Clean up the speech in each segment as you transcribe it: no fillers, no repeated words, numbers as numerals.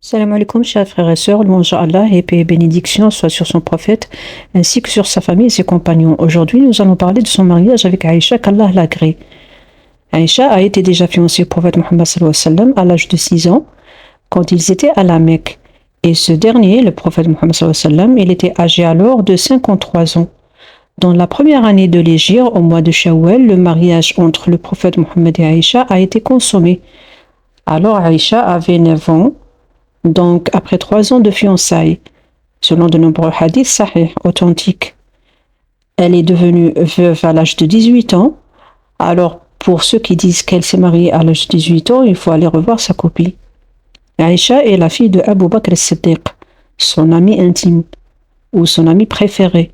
Salam alaikum, chers frères et sœurs, louange à Allah et paix et bénédiction soit sur son prophète, ainsi que sur sa famille et ses compagnons. Aujourd'hui, nous allons parler de son mariage avec Aïcha, qu'Allah l'agrée. Aïcha a été déjà fiancée au prophète Mohammed sallallahu alayhi wa sallam à l'âge de 6 ans, quand ils étaient à la Mecque. Et ce dernier, le prophète Mohammed sallallahu alayhi wa sallam, il était âgé alors de 53 ans. Dans la première année de l'Hégire, au mois de Shawwal, le mariage entre le prophète Mohammed et Aïcha a été consommé. Alors Aïcha avait 9 ans. Donc, après 3 ans de fiançailles, selon de nombreux hadiths sahih, authentiques, elle est devenue veuve à l'âge de 18 ans. Alors, pour ceux qui disent qu'elle s'est mariée à l'âge de 18 ans, il faut aller revoir sa copie. Aïcha est la fille de Abu Bakr as-Siddiq, son ami intime, ou son ami préféré.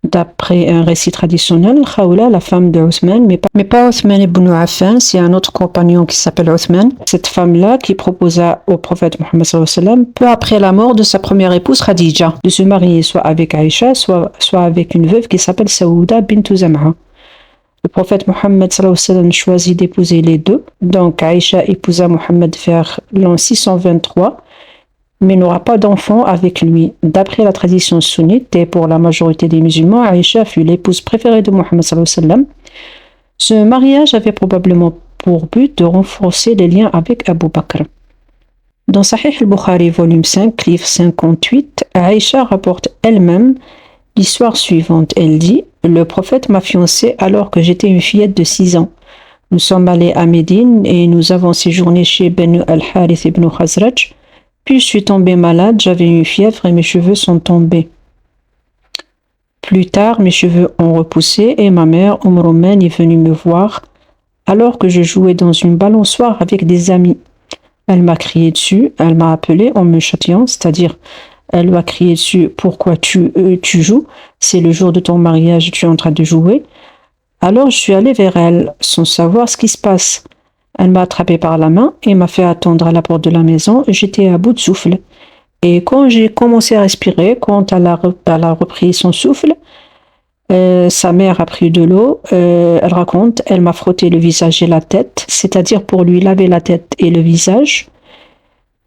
D'après un récit traditionnel, Khawla, la femme de Othman, mais pas Othman ibn Affan, c'est un autre compagnon qui s'appelle Othman. Cette femme-là qui proposa au prophète Mohammed sallallahu alayhi wa sallam, peu après la mort de sa première épouse Khadija, de se marier soit avec Aïcha, soit avec une veuve qui s'appelle Saouda bint Zam'a. Le prophète Mohammed sallallahu alayhi wa sallam choisit d'épouser les deux. Donc Aïcha épousa Mohammed vers l'an 623, mais n'aura pas d'enfant avec lui. D'après la tradition sunnite, et pour la majorité des musulmans, Aïcha fut l'épouse préférée de Mohammed sallallahu alayhi wa sallam. Ce mariage avait probablement pour but de renforcer les liens avec Abu Bakr. Dans Sahih al-Bukhari, volume 5, livre 58, Aïcha rapporte elle-même l'histoire suivante. Elle dit « Le prophète m'a fiancée alors que j'étais une fillette de 6 ans. Nous sommes allés à Médine et nous avons séjourné chez Banu al-Harith ibn Khazraj. Puis je suis tombée malade, j'avais une fièvre et mes cheveux sont tombés. Plus tard, mes cheveux ont repoussé et ma mère, Romaine, est venue me voir alors que je jouais dans une balançoire avec des amis. Elle m'a crié dessus, elle m'a appelé en me châtiant, c'est-à-dire elle m'a crié dessus « Pourquoi tu joues? C'est le jour de ton mariage, tu es en train de jouer. » Alors je suis allée vers elle sans savoir ce qui se passe. Elle m'a attrapé par la main et m'a fait attendre à la porte de la maison. J'étais à bout de souffle. Et quand j'ai commencé à respirer, quand elle a repris son souffle, sa mère a pris de l'eau. Elle raconte, elle m'a frotté le visage et la tête, c'est-à-dire pour lui laver la tête et le visage.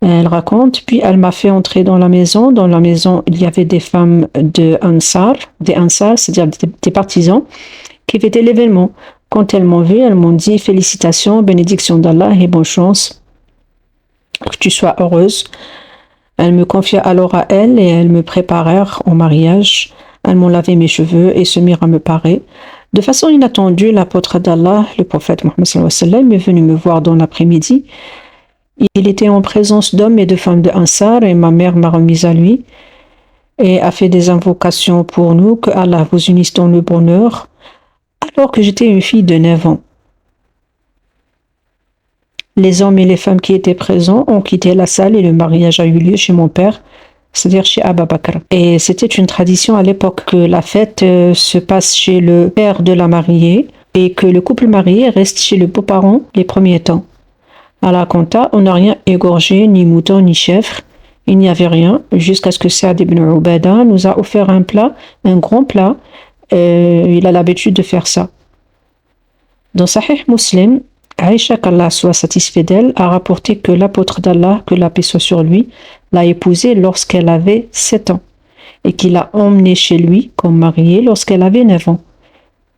Elle raconte, puis elle m'a fait entrer dans la maison. Dans la maison, il y avait des femmes des Ansar, c'est-à-dire des partisans, qui fêtaient l'événement. Quand elles m'ont vu, elles m'ont dit « Félicitations, bénédiction d'Allah et bonne chance, que tu sois heureuse ». Elles me confiaient alors à elles et elles me préparèrent au mariage. Elles m'ont lavé mes cheveux et se mirent à me parer. De façon inattendue, l'apôtre d'Allah, le prophète Mohammed sallallahu alayhi wa sallam, est venu me voir dans l'après-midi. Il était en présence d'hommes et de femmes de Ansar et ma mère m'a remise à lui et a fait des invocations pour nous, que Allah vous unisse dans le bonheur, alors que j'étais une fille de 9 ans. Les hommes et les femmes qui étaient présents ont quitté la salle et le mariage a eu lieu chez mon père, c'est-à-dire chez Abu Bakr. Et c'était une tradition à l'époque que la fête se passe chez le père de la mariée et que le couple marié reste chez le beau-parent les premiers temps. À la compta, on n'a rien égorgé, ni mouton, ni chèvre. Il n'y avait rien, jusqu'à ce que Saad ibn Ubadah nous a offert un plat, un grand plat. Il a l'habitude de faire ça. Dans Sahih Muslim, Aïcha, qu'Allah soit satisfait d'elle, a rapporté que l'apôtre d'Allah, que la paix soit sur lui, l'a épousée lorsqu'elle avait 7 ans et qu'il l'a emmenée chez lui comme mariée lorsqu'elle avait 9 ans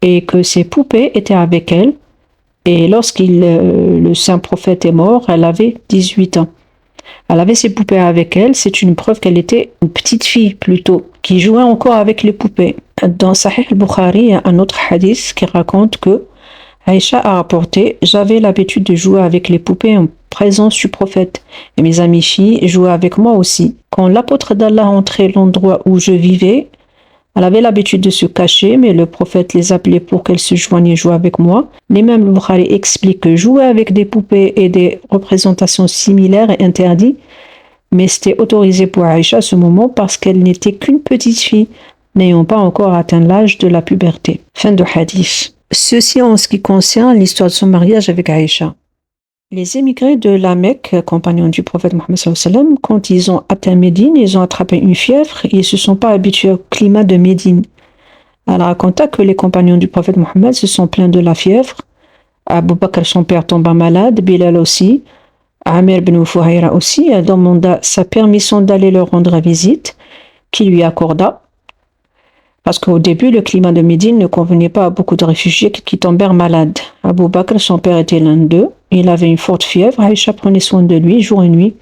et que ses poupées étaient avec elle. Et le saint prophète est mort, elle avait 18 ans. Elle avait ses poupées avec elle, c'est une preuve qu'elle était une petite fille plutôt, qui jouait encore avec les poupées. Dans Sahih al-Bukhari, il y a un autre hadith qui raconte que Aïcha a rapporté « J'avais l'habitude de jouer avec les poupées en présence du prophète, et mes amies filles jouaient avec moi aussi. Quand l'apôtre d'Allah entrait l'endroit où je vivais, elle avait l'habitude de se cacher, mais le prophète les appelait pour qu'elles se joignent et jouent avec moi. L'imam al-Bukhari explique que jouer avec des poupées et des représentations similaires est interdit, mais c'était autorisé pour Aïcha à ce moment parce qu'elle n'était qu'une petite fille, n'ayant pas encore atteint l'âge de la puberté. Fin de hadith. Ceci en ce qui concerne l'histoire de son mariage avec Aïcha. Les émigrés de la Mecque, compagnons du prophète Mohammed sallallahu alayhi wa sallam, quand ils ont atteint Médine, ils ont attrapé une fièvre et ils ne se sont pas habitués au climat de Médine. Elle raconta que les compagnons du prophète Mohammed se sont plaints de la fièvre. Abu Bakr, son père, tomba malade, Bilal aussi. Amir ibn Fuhayra aussi demanda sa permission d'aller leur rendre visite, qui lui accorda, parce qu'au début, le climat de Médine ne convenait pas à beaucoup de réfugiés qui tombèrent malades. Abu Bakr, son père, était l'un d'eux. Il avait une forte fièvre. Aïcha prenait soin de lui jour et nuit.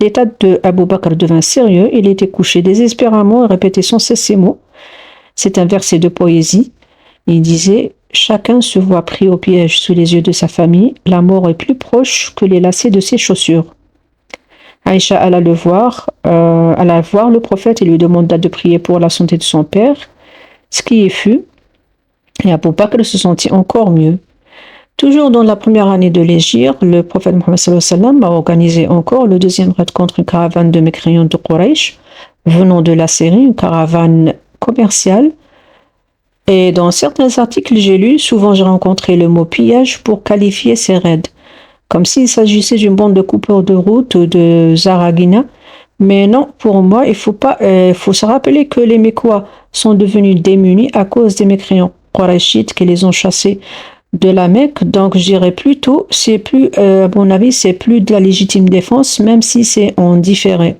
L'état de Abu Bakr devint sérieux. Il était couché désespérément et répétait sans cesse ces mots. C'est un verset de poésie. Il disait « Chacun se voit pris au piège sous les yeux de sa famille. La mort est plus proche que les lacets de ses chaussures. » Aïcha alla voir le prophète et lui demanda de prier pour la santé de son père. Ce qui est fut, et Abu Bakr se sentit encore mieux. Toujours dans la première année de l'hégire, le prophète Mohammed sallallahu alayhi wa sallam a organisé encore le deuxième raid contre une caravane de mécréants de Quraysh, venant de la Syrie, une caravane commerciale. Et dans certains articles que j'ai lus, souvent j'ai rencontré le mot pillage pour qualifier ces raids, comme s'il s'agissait d'une bande de coupeurs de route ou de Zaragina. Mais non, pour moi, il faut se rappeler que les Mécois sont devenus démunis à cause des mécréants qurayshites qui les ont chassés de la Mecque. Donc, je dirais plutôt, à mon avis, c'est plus de la légitime défense, même si c'est en différé.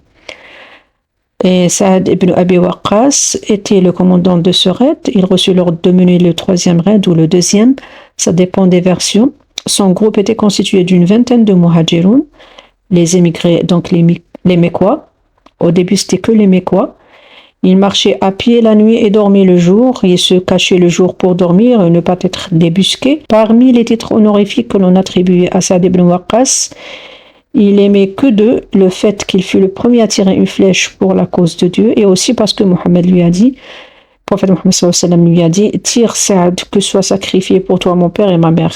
Et Saad ibn Abi Waqqas était le commandant de ce raid. Il reçut l'ordre de mener le troisième raid ou le deuxième. Ça dépend des versions. Son groupe était constitué d'une vingtaine de muhajiroun, les émigrés, donc les Mécois. Au début, c'était que les Mécois. Ils marchaient à pied la nuit et dormaient le jour. Ils se cachaient le jour pour dormir et ne pas être débusqués. Parmi les titres honorifiques que l'on attribuait à Saad ibn Waqqas, il aimait que d'eux le fait qu'il fut le premier à tirer une flèche pour la cause de Dieu, et aussi parce que Mohammed lui a dit, le prophète Mohammed sallallahu alayhi wa sallam lui a dit « Tire Saad, que soit sacrifié pour toi mon père et ma mère ».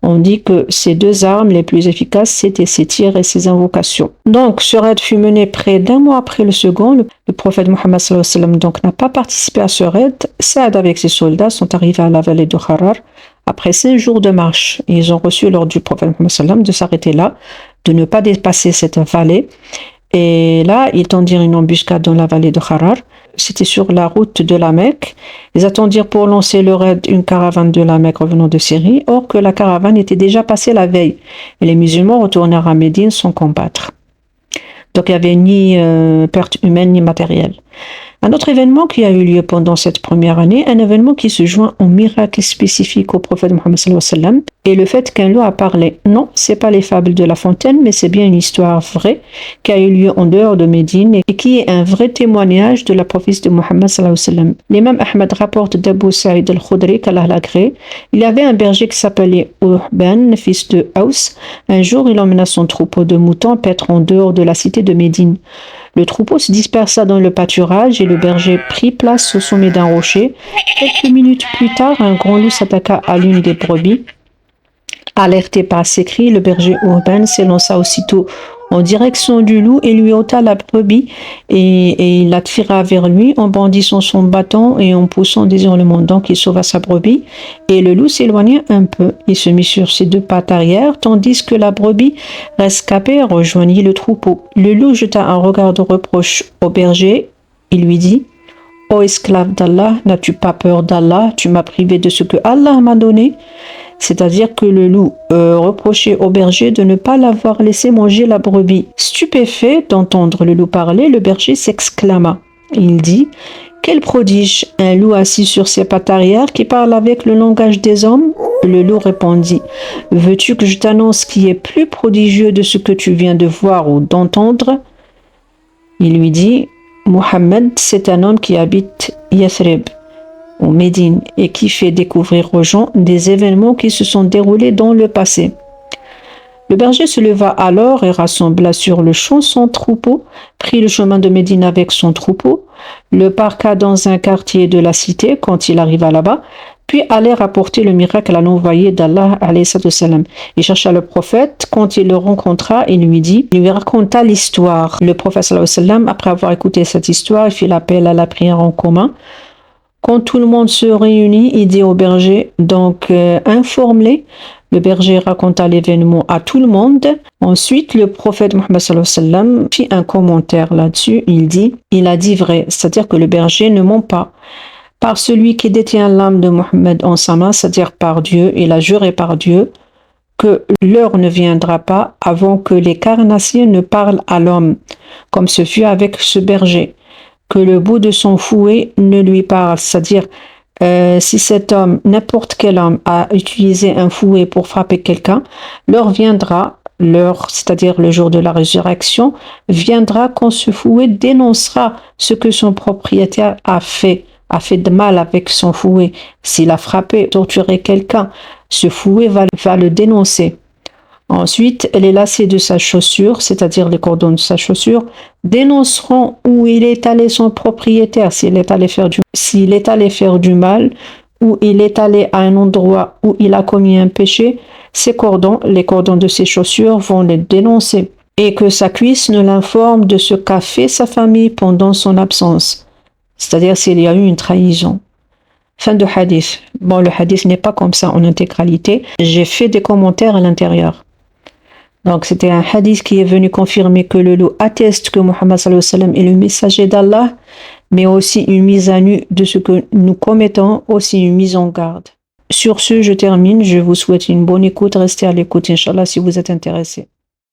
On dit que ces deux armes les plus efficaces, c'était ses tirs et ses invocations. Donc, ce raid fut mené près d'un mois après le second. Le prophète Mohammed sallallahu alayhi wa sallam donc n'a pas participé à ce raid. Saad avec ses soldats sont arrivés à la vallée de Harar après 5 jours de marche. Ils ont reçu l'ordre du prophète Mohammed sallallahu alayhi wa sallam de s'arrêter là, de ne pas dépasser cette vallée. Et là, ils tendirent une embuscade dans la vallée de Harar. C'était sur la route de la Mecque. Ils attendirent pour lancer le raid une caravane de la Mecque revenant de Syrie, or que la caravane était déjà passée la veille. Et les musulmans retournèrent à Médine sans combattre. Donc il n'y avait ni perte humaine ni matérielle. Un autre événement qui a eu lieu pendant cette première année, un événement qui se joint au miracle spécifique au prophète Mohammed sallallahu alayhi wa sallam, et le fait qu'un loup a parlé. Non, c'est pas les fables de La Fontaine, mais c'est bien une histoire vraie qui a eu lieu en dehors de Médine et qui est un vrai témoignage de la prophétie de Mohammed sallallahu alayhi wa sallam. L'imam Ahmad rapporte d'Abu Sa'id al-Khudri, qu'Allah l'agrée, il avait un berger qui s'appelait Uhban, fils de Aus. Un jour, il emmena son troupeau de moutons paître en dehors de la cité de Médine. Le troupeau se dispersa dans le pâturage et le berger prit place au sommet d'un rocher. Quelques minutes plus tard, un grand loup s'attaqua à l'une des brebis. Alerté par ses cris, le berger Urbain s'élança aussitôt en direction du loup et lui ôta la brebis et il la tira vers lui en brandissant son bâton et en poussant des hurlements. Donc il sauva sa brebis et le loup s'éloigna un peu. Il se mit sur ses deux pattes arrière tandis que la brebis rescapée rejoignit le troupeau. Le loup jeta un regard de reproche au berger. Il lui dit « Ô esclave d'Allah, n'as-tu pas peur d'Allah? Tu m'as privé de ce que Allah m'a donné. » C'est-à-dire que le loup reprochait au berger de ne pas l'avoir laissé manger la brebis. Stupéfait d'entendre le loup parler, le berger s'exclama. Il dit « Quel prodige! Un loup assis sur ses pattes arrière qui parle avec le langage des hommes ?» Le loup répondit « Veux-tu que je t'annonce ce qui est plus prodigieux de ce que tu viens de voir ou d'entendre ?» Il lui dit « Mohammed, c'est un homme qui habite Yathrib, au Médine, et qui fait découvrir aux gens des événements qui se sont déroulés dans le passé. » Le berger se leva alors et rassembla sur le champ son troupeau, prit le chemin de Médine avec son troupeau, le parqua dans un quartier de la cité quand il arriva là-bas, puis allait rapporter le miracle à l'envoyé d'Allah alayhi salam. Il chercha le prophète. Quand il le rencontra, il lui raconta l'histoire. Le prophète sallam, après avoir écouté cette histoire, il fit l'appel à la prière en commun. Quand tout le monde se réunit, il dit au berger, donc informe-les. Le berger raconta l'événement à tout le monde. Ensuite, le prophète Mohammed sallallahu alayhi wa sallam fit un commentaire là-dessus. Il dit, il a dit vrai, c'est-à-dire que le berger ne ment pas. Par celui qui détient l'âme de Mohammed en sa main, c'est-à-dire par Dieu, il a juré par Dieu que l'heure ne viendra pas avant que les carnassiers ne parlent à l'homme, comme ce fut avec ce berger, que le bout de son fouet ne lui parle, c'est-à-dire si cet homme, n'importe quel homme, a utilisé un fouet pour frapper quelqu'un, l'heure viendra, l'heure, c'est-à-dire le jour de la résurrection, viendra quand ce fouet dénoncera ce que son propriétaire a fait de mal avec son fouet. S'il a frappé, torturé quelqu'un, ce fouet va le dénoncer. Ensuite, les lacets de sa chaussure, c'est-à-dire les cordons de sa chaussure, dénonceront où il est allé son propriétaire, s'il est allé faire du mal, ou il est allé à un endroit où il a commis un péché, ces cordons, les cordons de ses chaussures vont les dénoncer. Et que sa cuisse ne l'informe de ce qu'a fait sa famille pendant son absence, c'est-à-dire s'il y a eu une trahison. Fin de hadith. Bon, le hadith n'est pas comme ça en intégralité. J'ai fait des commentaires à l'intérieur. Donc, c'était un hadith qui est venu confirmer que le loup atteste que Muhammad sallallahu alayhi wa sallam est le messager d'Allah, mais aussi une mise à nu de ce que nous commettons, aussi une mise en garde. Sur ce, je termine. Je vous souhaite une bonne écoute. Restez à l'écoute, Inch'Allah, si vous êtes intéressés.